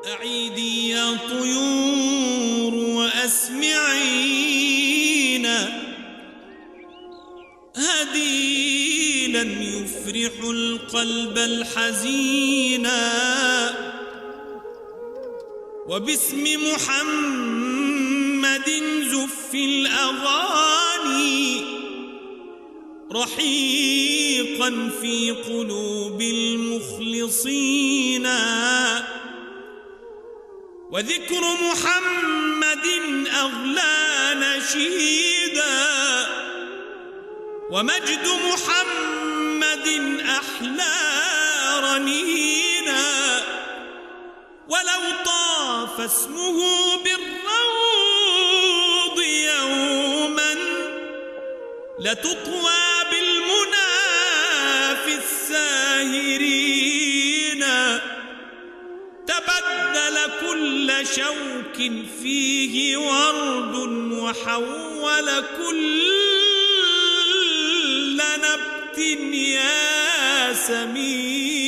أعيدي يا طيور وأسمعينا هديلا يفرح القلب الحزينا، وباسم محمد زف الأغاني رحيقا في قلوب المخلصين، وذكر محمد أغلى نشيدا، ومجد محمد أحلى رنينا، ولو طاف اسمه بالروض يوما لتطوى بالمنى في الساهرين، تبدل كل شوك فيه ورد وحول كل نبت ياسمين.